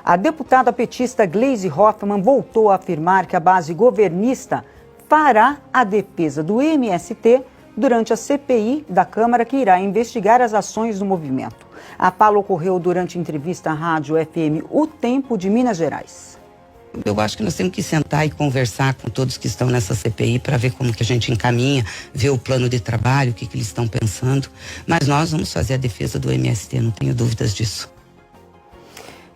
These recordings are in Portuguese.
A deputada petista Gleisi Hoffmann voltou a afirmar que a base governista fará a defesa do MST durante a CPI da Câmara, que irá investigar as ações do movimento. A fala ocorreu durante entrevista à rádio FM O Tempo de Minas Gerais. Eu acho que nós temos que sentar e conversar com todos que estão nessa CPI para ver como que a gente encaminha, ver o plano de trabalho, o que eles estão pensando. Mas nós vamos fazer a defesa do MST, não tenho dúvidas disso.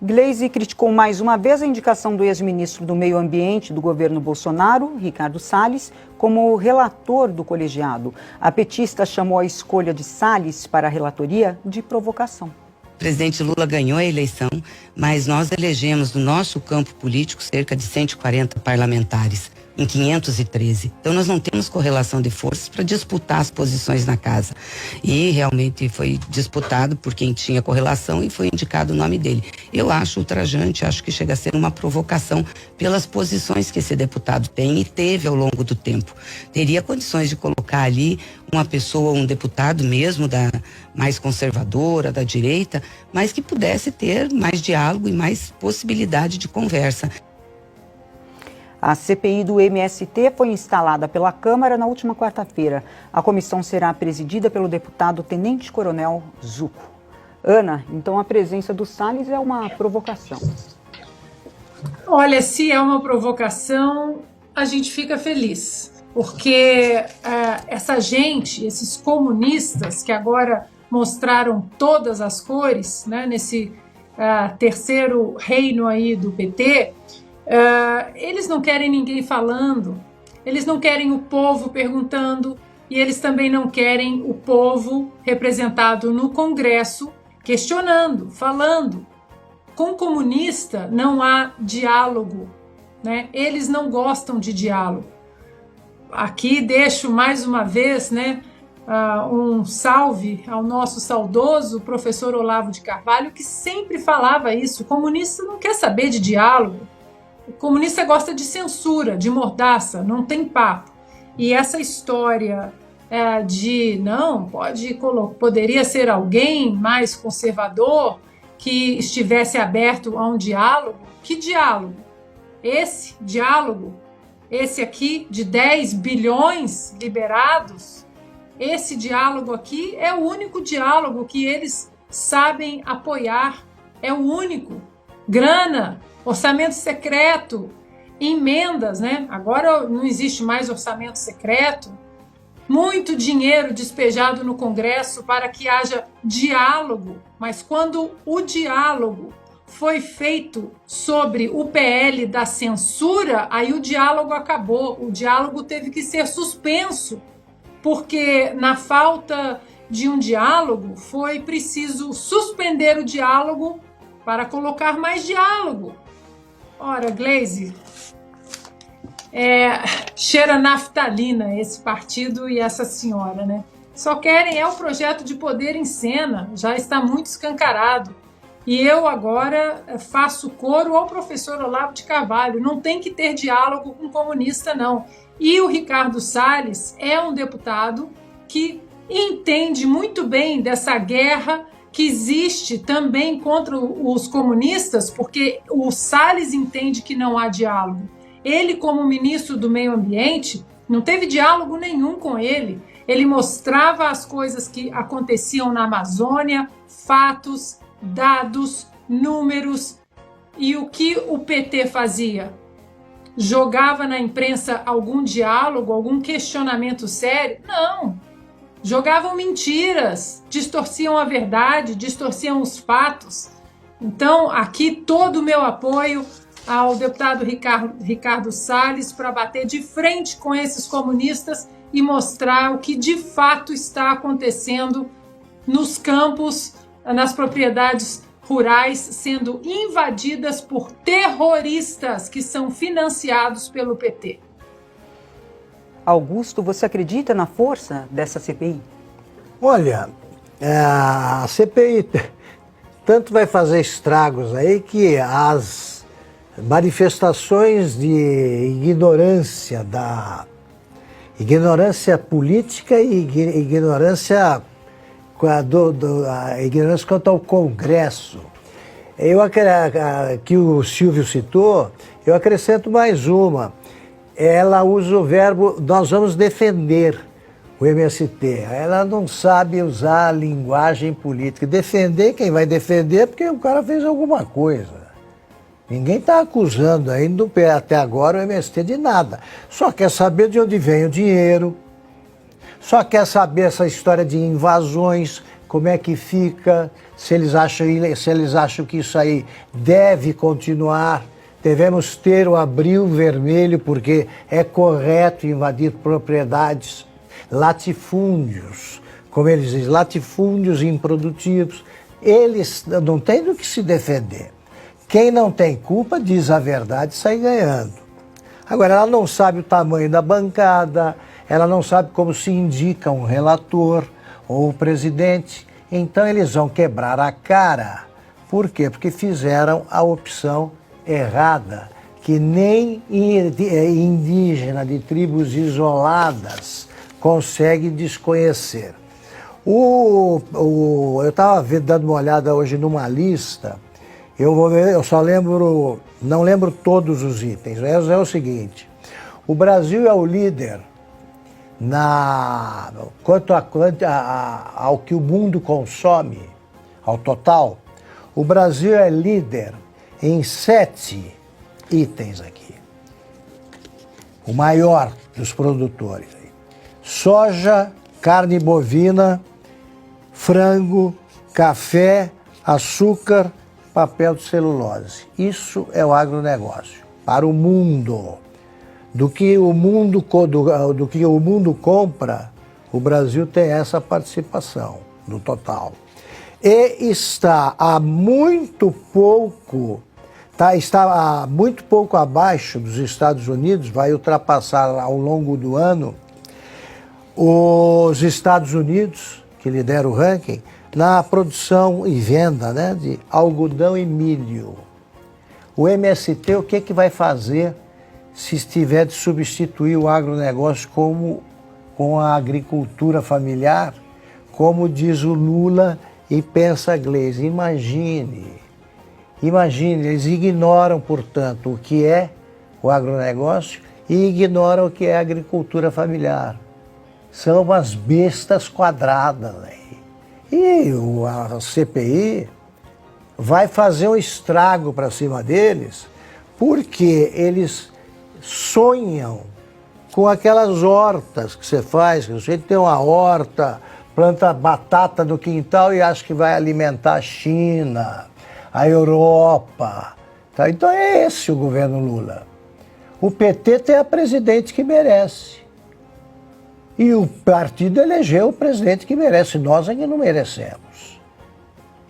Gleisi criticou mais uma vez a indicação do ex-ministro do Meio Ambiente do governo Bolsonaro, Ricardo Salles, como relator do colegiado. A petista chamou a escolha de Salles para a relatoria de provocação. O presidente Lula ganhou a eleição, mas nós elegemos no nosso campo político cerca de 140 parlamentares, em 513. Então nós não temos correlação de forças para disputar as posições na casa. E realmente foi disputado por quem tinha correlação e foi indicado o nome dele. Eu acho ultrajante, acho que chega a ser uma provocação pelas posições que esse deputado tem e teve ao longo do tempo. Teria condições de colocar ali uma pessoa, um deputado mesmo da mais conservadora, da direita, mas que pudesse ter mais diálogo e mais possibilidade de conversa. A CPI do MST foi instalada pela Câmara na última quarta-feira. A comissão será presidida pelo deputado Tenente Coronel Zuco. Ana, então a presença do Salles é uma provocação. Olha, se é uma provocação, a gente fica feliz. Porque essa gente, esses comunistas que agora mostraram todas as cores, né, nesse terceiro reino aí do PT, eles não querem ninguém falando, eles não querem o povo perguntando e eles também não querem o povo representado no Congresso questionando, falando. Com comunista não há diálogo, né? Eles não gostam de diálogo. Aqui deixo mais uma vez, né, um salve ao nosso saudoso professor Olavo de Carvalho, que sempre falava isso: o comunista não quer saber de diálogo. O comunista gosta de censura, de mordaça, não tem papo. E essa história de não, poderia ser alguém mais conservador que estivesse aberto a um diálogo. Que diálogo? Esse diálogo, esse aqui de 10 bilhões liberados, esse diálogo aqui é o único diálogo que eles sabem apoiar, é o único. Grana, orçamento secreto, emendas, né? Agora não existe mais orçamento secreto. Muito dinheiro despejado no Congresso para que haja diálogo. Mas quando o diálogo foi feito sobre o PL da censura, aí o diálogo acabou. O diálogo teve que ser suspenso, porque na falta de um diálogo foi preciso suspender o diálogo para colocar mais diálogo. Ora, Gleisi, cheira naftalina esse partido e essa senhora, né? Só querem o projeto de poder em cena, já está muito escancarado. E eu agora faço coro ao professor Olavo de Carvalho, não tem que ter diálogo com comunista, não. E o Ricardo Salles é um deputado que entende muito bem dessa guerra que existe também contra os comunistas, porque o Salles entende que não há diálogo. Ele, como ministro do Meio Ambiente, não teve diálogo nenhum com ele. Ele mostrava as coisas que aconteciam na Amazônia, fatos, dados, números. E o que o PT fazia? Jogava na imprensa algum diálogo, algum questionamento sério? Não. Jogavam mentiras, distorciam a verdade, distorciam os fatos. Então, aqui todo o meu apoio ao deputado Ricardo Salles para bater de frente com esses comunistas e mostrar o que de fato está acontecendo nos campos, nas propriedades rurais, sendo invadidas por terroristas que são financiados pelo PT. Augusto, você acredita na força dessa CPI? Olha, a CPI tanto vai fazer estragos aí que as manifestações de ignorância, ignorância política e ignorância quanto ao Congresso, Que o Silvio citou, eu acrescento mais uma. Ela usa o verbo, nós vamos defender o MST. Ela não sabe usar a linguagem política. Defender, quem vai defender, porque o cara fez alguma coisa. Ninguém está acusando ainda até agora o MST de nada. Só quer saber de onde vem o dinheiro, só quer saber essa história de invasões, como é que fica, se eles acham que isso aí deve continuar. Devemos ter o abril vermelho, porque é correto invadir propriedades, latifúndios, como eles dizem, latifúndios improdutivos. Eles não têm do que se defender. Quem não tem culpa diz a verdade e sai ganhando. Agora, ela não sabe o tamanho da bancada, ela não sabe como se indica um relator ou o presidente. Então, eles vão quebrar a cara. Por quê? Porque fizeram a opção errada, que nem indígena de tribos isoladas consegue desconhecer. Eu estava dando uma olhada hoje numa lista, eu só lembro, não lembro todos os itens, mas é o seguinte: o Brasil é o líder quanto ao que o mundo consome, ao total. O Brasil é líder em 7 itens aqui. O maior dos produtores. Soja, carne bovina, frango, café, açúcar, papel de celulose. Isso é o agronegócio. Para o mundo. Do que o mundo compra, o Brasil tem essa participação no total. E está muito pouco abaixo dos Estados Unidos, vai ultrapassar ao longo do ano os Estados Unidos, que lidera o ranking, na produção e venda, né, de algodão e milho. O MST, o que vai fazer se estiver de substituir o agronegócio com a agricultura familiar, como diz o Lula e pensa a Gleisi? Imagine, eles ignoram, portanto, o que é o agronegócio e ignoram o que é a agricultura familiar. São umas bestas quadradas, né? E a CPI vai fazer um estrago para cima deles, porque eles sonham com aquelas hortas que você faz, que você tem uma horta, planta batata no quintal e acha que vai alimentar a China, a Europa. Tá? Então é esse o governo Lula. O PT tem a presidente que merece. E o partido elegeu o presidente que merece, nós é que não merecemos.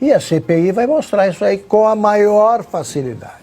E a CPI vai mostrar isso aí com a maior facilidade.